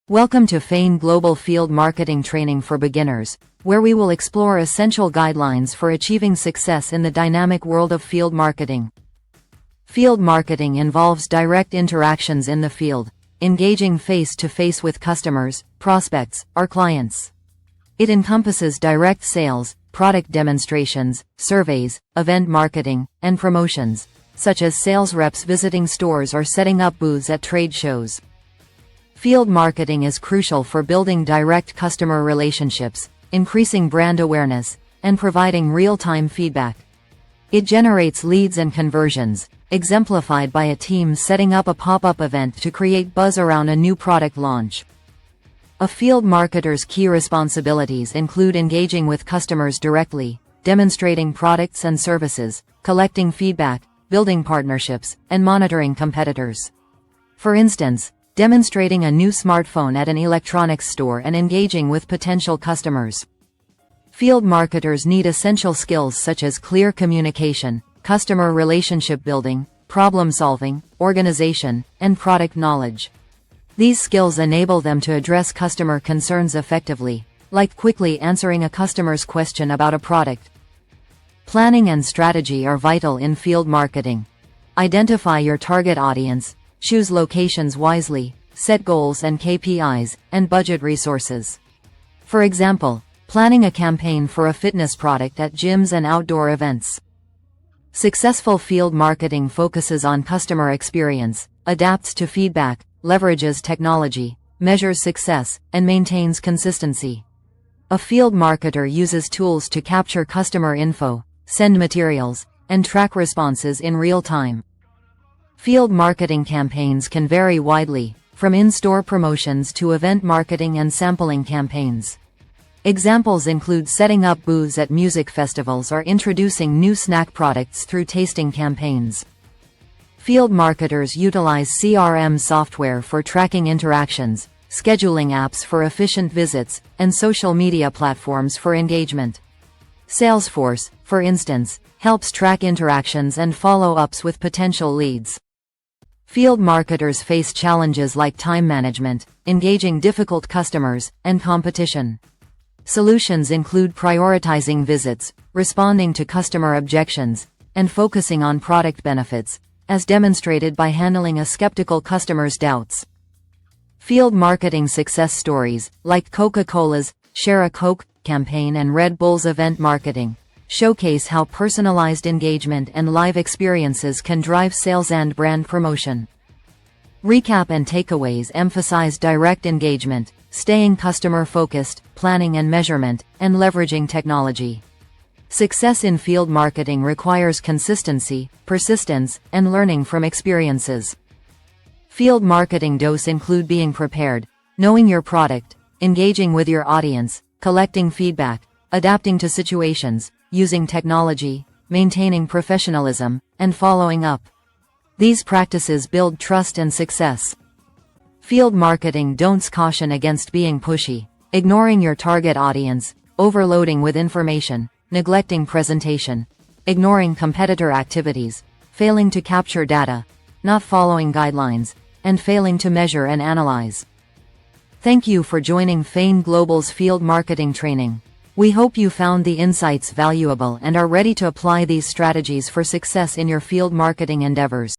Welcome to Fayn Global Field Marketing Training for Beginners, where we will explore essential guidelines for achieving success in the dynamic world of field marketing. Field marketing involves direct interactions in the field, engaging face-to-face with customers, prospects, or clients. It encompasses direct sales, product demonstrations, surveys, event marketing, and promotions, such as sales reps visiting stores or setting up booths at trade shows. Field marketing is crucial for building direct customer relationships, increasing brand awareness, and providing real-time feedback. It generates leads and conversions, exemplified by a team setting up a pop-up event to create buzz around a new product launch. A field marketer's key responsibilities include engaging with customers directly, demonstrating products and services, collecting feedback, building partnerships, and monitoring competitors. For instance, demonstrating a new smartphone at an electronics store and engaging with potential customers. Field marketers need essential skills such as clear communication, customer relationship building, problem solving, organization, and product knowledge. These skills enable them to address customer concerns effectively, like quickly answering a customer's question about a product. Planning and strategy are vital in field marketing. Identify your target audience, choose locations wisely, set goals and KPIs, and budget resources. For example, planning a campaign for a fitness product at gyms and outdoor events. Successful field marketing focuses on customer experience, adapts to feedback, leverages technology, measures success, and maintains consistency. A field marketer uses tools to capture customer info, send materials, and track responses in real time. Field marketing campaigns can vary widely, from in-store promotions to event marketing and sampling campaigns. Examples include setting up booths at music festivals or introducing new snack products through tasting campaigns. Field marketers utilize CRM software for tracking interactions, scheduling apps for efficient visits, and social media platforms for engagement. Salesforce, for instance, helps track interactions and follow-ups with potential leads. Field marketers face challenges like time management, engaging difficult customers, and competition. Solutions include prioritizing visits, responding to customer objections, and focusing on product benefits, as demonstrated by handling a skeptical customer's doubts. Field marketing success stories, like Coca-Cola's Share a Coke campaign and Red Bull's event marketing, showcase how personalized engagement and live experiences can drive sales and brand promotion. Recap and takeaways emphasize direct engagement, staying customer-focused, planning and measurement, and leveraging technology. Success in field marketing requires consistency, persistence, and learning from experiences. Field marketing dose include being prepared, knowing your product, engaging with your audience, collecting feedback, adapting to situations, using technology, maintaining professionalism, and following up. These practices build trust and success. Field marketing don'ts caution against being pushy, ignoring your target audience, overloading with information, neglecting presentation, ignoring competitor activities, failing to capture data, not following guidelines, and failing to measure and analyze. Thank you for joining Fayn Global's field marketing training. We hope you found the insights valuable and are ready to apply these strategies for success in your field marketing endeavors.